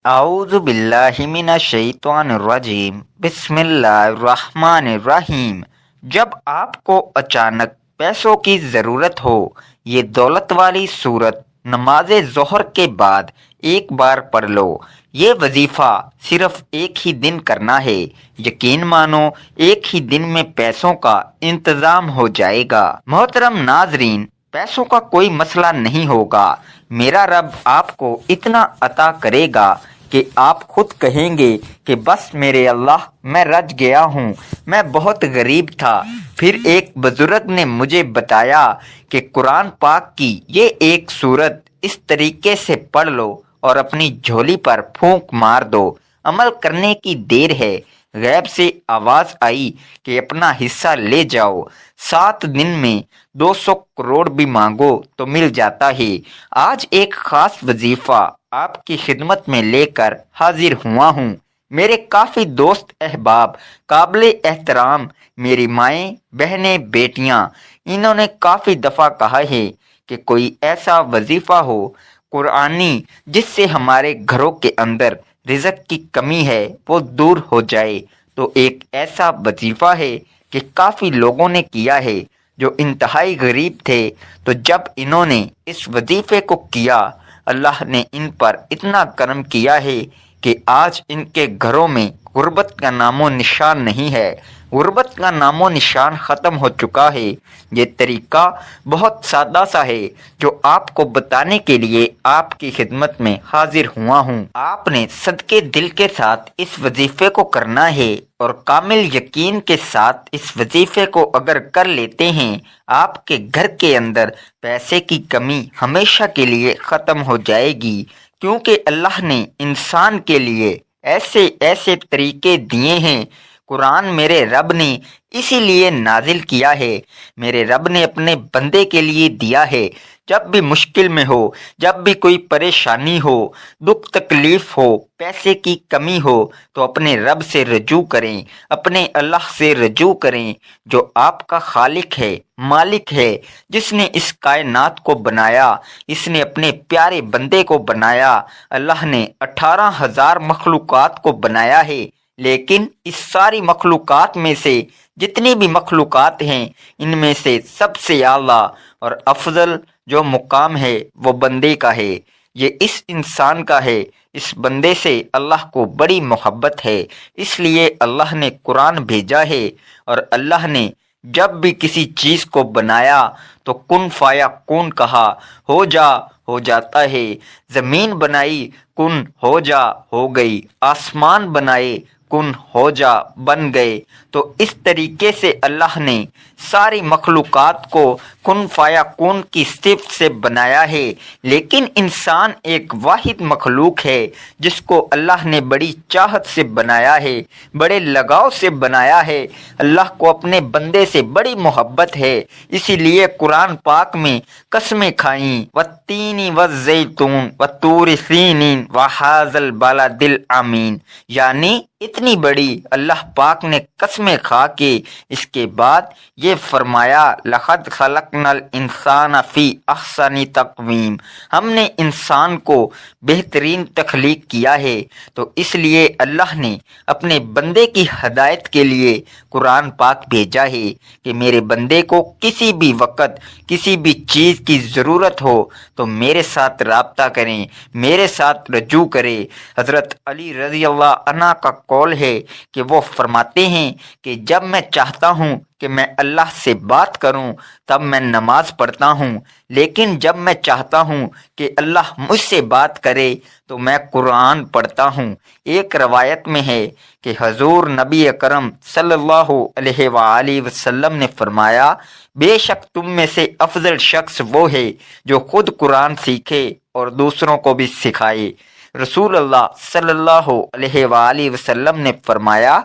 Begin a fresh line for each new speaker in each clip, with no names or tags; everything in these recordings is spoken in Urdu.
اعوذ باللہ من الشیطان الرجیم بسم اللہ الرحمن الرحیم۔ جب آپ کو اچانک پیسوں کی ضرورت ہو، یہ دولت والی صورت نماز ظہر کے بعد ایک بار پڑھ لو۔ یہ وظیفہ صرف ایک ہی دن کرنا ہے، یقین مانو ایک ہی دن میں پیسوں کا انتظام ہو جائے گا۔ محترم ناظرین، پیسوں کا کوئی مسئلہ نہیں ہوگا، میرا رب آپ کو اتنا عطا کرے گا کہ آپ خود کہیں گے کہ بس میرے اللہ، میں رج گیا ہوں، میں بہت غریب تھا۔ پھر ایک بزرگ نے مجھے بتایا کہ قرآن پاک کی یہ ایک سورت اس طریقے سے پڑھ لو اور اپنی جھولی پر پھونک مار دو، عمل کرنے کی دیر ہے۔ غیب سے آواز آئی کہ اپنا حصہ لے جاؤ، 7 دن میں 200 کروڑ بھی مانگو تو مل جاتا ہے۔ آج ایک خاص وظیفہ آپ کی خدمت میں لے کر حاضر ہوا ہوں۔ میرے کافی دوست احباب، قابل احترام میری مائیں، بہنیں، بیٹیاں، انہوں نے کافی دفعہ کہا ہے کہ کوئی ایسا وظیفہ ہو قرآنی جس سے ہمارے گھروں کے اندر رزق کی کمی ہے وہ دور ہو جائے۔ تو ایک ایسا وظیفہ ہے کہ کافی لوگوں نے کیا ہے جو انتہائی غریب تھے، تو جب انہوں نے اس وظیفے کو کیا، اللہ نے ان پر اتنا کرم کیا ہے کہ آج ان کے گھروں میں غربت کا نام و نشان نہیں ہے، غربت کا نام و نشان ختم ہو چکا ہے۔ یہ طریقہ بہت سادہ سا ہے جو آپ کو بتانے کے لیے آپ کی خدمت میں حاضر ہوا ہوں۔ آپ نے صدقے دل کے ساتھ اس وظیفے کو کرنا ہے، اور کامل یقین کے ساتھ اس وظیفے کو اگر کر لیتے ہیں، آپ کے گھر کے اندر پیسے کی کمی ہمیشہ کے لیے ختم ہو جائے گی، کیونکہ اللہ نے انسان کے لیے ایسے ایسے طریقے دیے ہیں۔ قرآن میرے رب نے اسی لیے نازل کیا ہے، میرے رب نے اپنے بندے کے لیے دیا ہے۔ جب بھی مشکل میں ہو، جب بھی کوئی پریشانی ہو، دکھ تکلیف ہو، پیسے کی کمی ہو، تو اپنے رب سے رجوع کریں، اپنے اللہ سے رجوع کریں، جو آپ کا خالق ہے، مالک ہے، جس نے اس کائنات کو بنایا، اس نے اپنے پیارے بندے کو بنایا۔ اللہ نے 18,000 مخلوقات کو بنایا ہے، لیکن اس ساری مخلوقات میں سے جتنی بھی مخلوقات ہیں، ان میں سے سب سے اعلیٰ اور افضل جو مقام ہے وہ بندے کا ہے، یہ اس انسان کا ہے۔ اس بندے سے اللہ کو بڑی محبت ہے، اس لیے اللہ نے قرآن بھیجا ہے، اور اللہ نے جب بھی کسی چیز کو بنایا تو کن فایا کون کہا، ہو جا ہو جاتا ہے۔ زمین بنائی، کن ہو جا ہو گئی، آسمان بنائے، کن ہو جا بن گئے۔ تو اس طریقے سے اللہ نے ساری مخلوقات کو کن فایا کن کی صفت سے بنایا ہے، لیکن انسان ایک واحد مخلوق ہے جس کو اللہ نے بڑی چاہت سے بنایا ہے، بڑے لگاؤ سے بنایا ہے۔ اللہ کو اپنے بندے سے بڑی محبت ہے، اسی لیے قرآن پاک میں قسمیں کھائیں، والتین والزیتون والطور سینین وہذا البلد الامین، یعنی اتنی بڑی اللہ پاک نے قسمیں کھا کے اس کے بعد یہ فرمایا، لقد خلقنا الانسان فی احسن تقویم، ہم نے انسان کو بہترین تخلیق کیا ہے۔ تو اس لیے اللہ نے اپنے بندے کی ہدایت کے لیے قرآن پاک بھیجا ہے کہ میرے بندے کو کسی بھی وقت کسی بھی چیز کی ضرورت ہو تو میرے ساتھ رابطہ کریں، میرے ساتھ رجوع کریں۔ حضرت علی رضی اللہ عنہ کا قول ہے کہ وہ فرماتے ہیں کہ جب میں چاہتا ہوں کہ میں اللہ سے بات کروں تب میں نماز پڑھتا ہوں، لیکن جب میں چاہتا ہوں کہ اللہ مجھ سے بات کرے تو میں قرآن پڑھتا ہوں۔ ایک روایت میں ہے کہ حضور نبی اکرم صلی اللہ علیہ وآلہ وسلم نے فرمایا، بے شک تم میں سے افضل شخص وہ ہے جو خود قرآن سیکھے اور دوسروں کو بھی سکھائے۔ رسول اللہ صلی اللہ علیہ وآلہ وسلم نے فرمایا،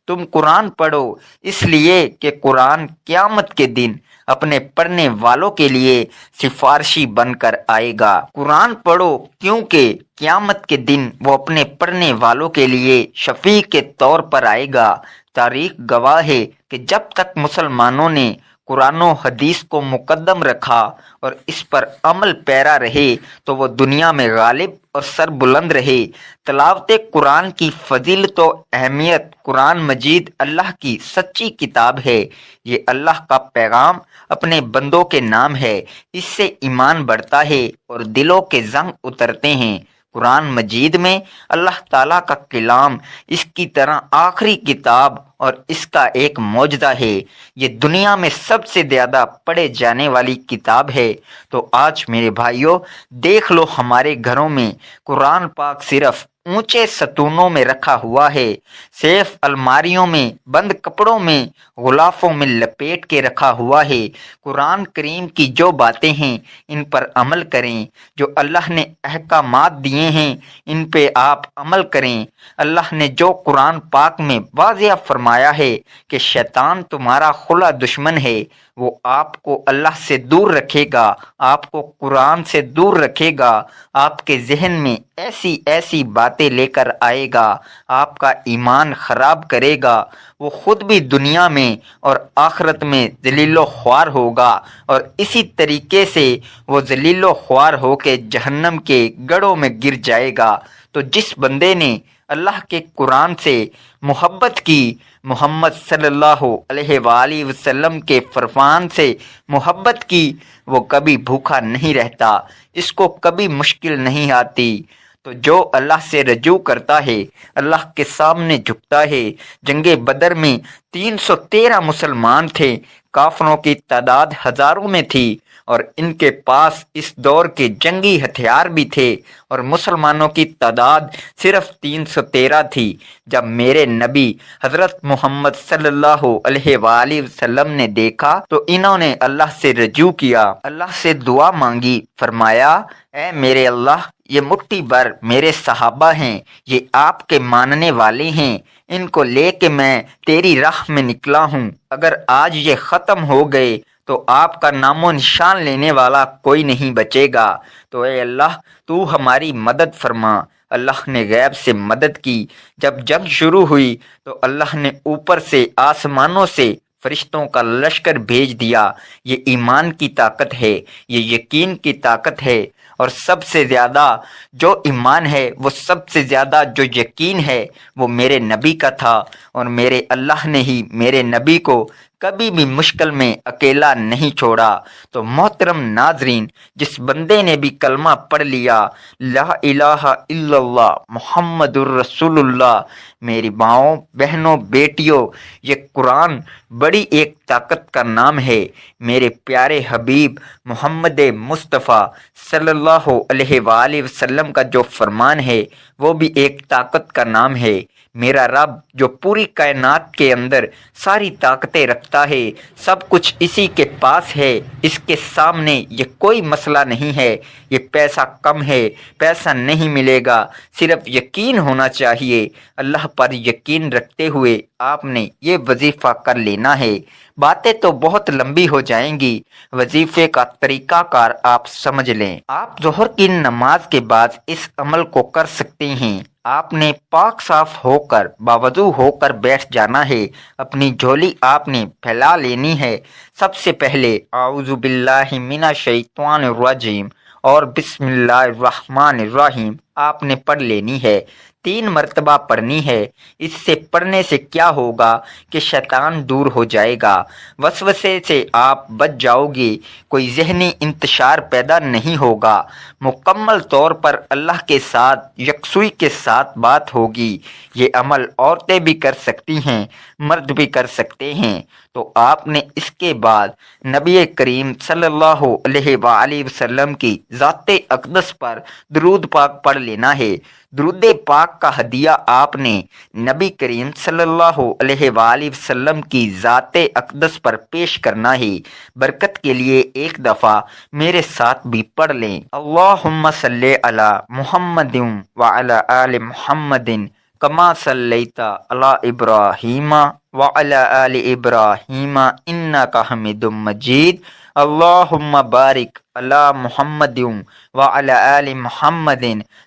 تم قرآن پڑھو، اس لیے کہ قرآن قیامت کے دن اپنے پڑھنے والوں کے لیے سفارشی بن کر آئے گا۔ قرآن پڑھو کیونکہ قیامت کے دن وہ اپنے پڑھنے والوں کے لیے شفیع کے طور پر آئے گا۔ تاریخ گواہ ہے کہ جب تک مسلمانوں نے قرآن و حدیث کو مقدم رکھا اور اس پر عمل پیرا رہے تو وہ دنیا میں غالب اور سر بلند رہے۔ تلاوت قرآن کی فضیلت و اہمیت۔ قرآن مجید اللہ کی سچی کتاب ہے، یہ اللہ کا پیغام اپنے بندوں کے نام ہے، اس سے ایمان بڑھتا ہے اور دلوں کے زنگ اترتے ہیں۔ قرآن مجید میں اللہ تعالیٰ کا کلام اس کی طرح آخری کتاب اور اس کا ایک معجزہ ہے۔ یہ دنیا میں سب سے زیادہ پڑھے جانے والی کتاب ہے۔ تو آج میرے بھائیوں، دیکھ لو ہمارے گھروں میں قرآن پاک صرف اونچے ستونوں میں رکھا ہوا ہے، صرف الماریوں میں بند کپڑوں میں غلافوں میں لپیٹ کے رکھا ہوا ہے۔ قرآن کریم کی جو باتیں ہیں ان پر عمل کریں، جو اللہ نے احکامات دیے ہیں ان پہ آپ عمل کریں۔ اللہ نے جو قرآن پاک میں واضح فرمایا ہے کہ شیطان تمہارا کھلا دشمن ہے، وہ آپ کو اللہ سے دور رکھے گا، آپ کو قرآن سے دور رکھے گا، آپ کے ذہن میں ایسی ایسی باتیں لے کر آئے گا، آپ کا ایمان خراب کرے گا، وہ خود بھی دنیا میں اور آخرت میں ذلیل و خوار ہوگا، اور اسی طریقے سے وہ ذلیل و خوار ہو کے جہنم کے گڑھوں میں گر جائے گا۔ تو جس بندے نے اللہ کے قرآن سے محبت کی، محمد صلی اللہ علیہ وآلہ وسلم کے فرمان سے محبت کی، وہ کبھی بھوکا نہیں رہتا، اس کو کبھی مشکل نہیں آتی۔ تو جو اللہ سے رجوع کرتا ہے، اللہ کے سامنے جھکتا ہے۔ جنگ بدر میں 313 مسلمان تھے، کافروں کی تعداد ہزاروں میں تھی، اور ان کے پاس اس دور کے جنگی ہتھیار بھی تھے، اور مسلمانوں کی تعداد صرف 313 تھی۔ جب میرے نبی حضرت محمد صلی اللہ علیہ وآلہ وسلم نے دیکھا تو انہوں نے اللہ سے رجوع کیا، اللہ سے دعا مانگی، فرمایا اے میرے اللہ، یہ مٹھی بھر میرے صحابہ ہیں، یہ آپ کے ماننے والے ہیں، ان کو لے کے میں تیری راہ میں نکلا ہوں، اگر آج یہ ختم ہو گئے تو آپ کا نام و نشان لینے والا کوئی نہیں بچے گا، تو اے اللہ تو ہماری مدد فرما۔ اللہ نے غیب سے مدد کی۔ جب جنگ شروع ہوئی تو اللہ نے اوپر سے آسمانوں سے فرشتوں کا لشکر بھیج دیا۔ یہ ایمان کی طاقت ہے، یہ یقین کی طاقت ہے، اور سب سے زیادہ جو ایمان ہے، وہ سب سے زیادہ جو یقین ہے، وہ میرے نبی کا تھا، اور میرے اللہ نے ہی میرے نبی کو کبھی بھی مشکل میں اکیلا نہیں چھوڑا۔ تو محترم ناظرین، جس بندے نے بھی کلمہ پڑھ لیا لا الہ الا اللہ محمد الرسول اللہ، میری ماؤں، بہنوں، بیٹیوں، یہ قرآن بڑی ایک طاقت کا نام ہے۔ میرے پیارے حبیب محمد مصطفیٰ صلی اللہ علیہ وآلہ وسلم کا جو فرمان ہے وہ بھی ایک طاقت کا نام ہے۔ میرا رب جو پوری کائنات کے اندر ساری طاقتیں رکھتا ہے، سب کچھ اسی کے پاس ہے، اس کے سامنے یہ کوئی مسئلہ نہیں ہے۔ یہ پیسہ کم ہے، پیسہ نہیں ملے گا، صرف یقین ہونا چاہیے۔ اللہ پر یقین رکھتے ہوئے آپ نے یہ وظیفہ کر لینا ہے۔ باتیں تو بہت لمبی ہو جائیں گی، وظیفے کا طریقہ کار آپ سمجھ لیں۔ آپ ظہر کی نماز کے بعد اس عمل کو کر سکتے ہیں۔ آپ نے پاک صاف ہو کر باوضو ہو کر بیٹھ جانا ہے، اپنی جھولی آپ نے پھیلا لینی ہے۔ سب سے پہلے اعوذ باللہ من الشیطان الرجیم اور بسم اللہ الرحمن الرحیم آپ نے پڑھ لینی ہے، 3 مرتبہ پڑھنی ہے۔ اس سے پڑھنے سے کیا ہوگا کہ شیطان دور ہو جائے گا، وسوسے سے آپ بچ جاؤ گے، کوئی ذہنی انتشار پیدا نہیں ہوگا، مکمل طور پر اللہ کے ساتھ یکسوئی کے ساتھ بات ہوگی۔ یہ عمل عورتیں بھی کر سکتی ہیں، مرد بھی کر سکتے ہیں۔ تو آپ نے اس کے بعد نبی کریم صلی اللہ علیہ وآلہ وسلم کی ذات اقدس پر درود پاک پڑھ لینا ہے۔ درود پاک کا ہدیہ آپ نے نبی کریم صلی اللہ علیہ وآلہ وسلم کی ذات اقدس پر پیش کرنا ہے۔ برکت کے لیے ایک دفعہ میرے ساتھ بھی پڑھ لیں، اللہم صلی علی محمد وعلی آل محمد کما صلیت علی ابراہیم وعلی آل ابراہیم انک حمید مجید، اللہم بارک علی محمد وعلی آل محمد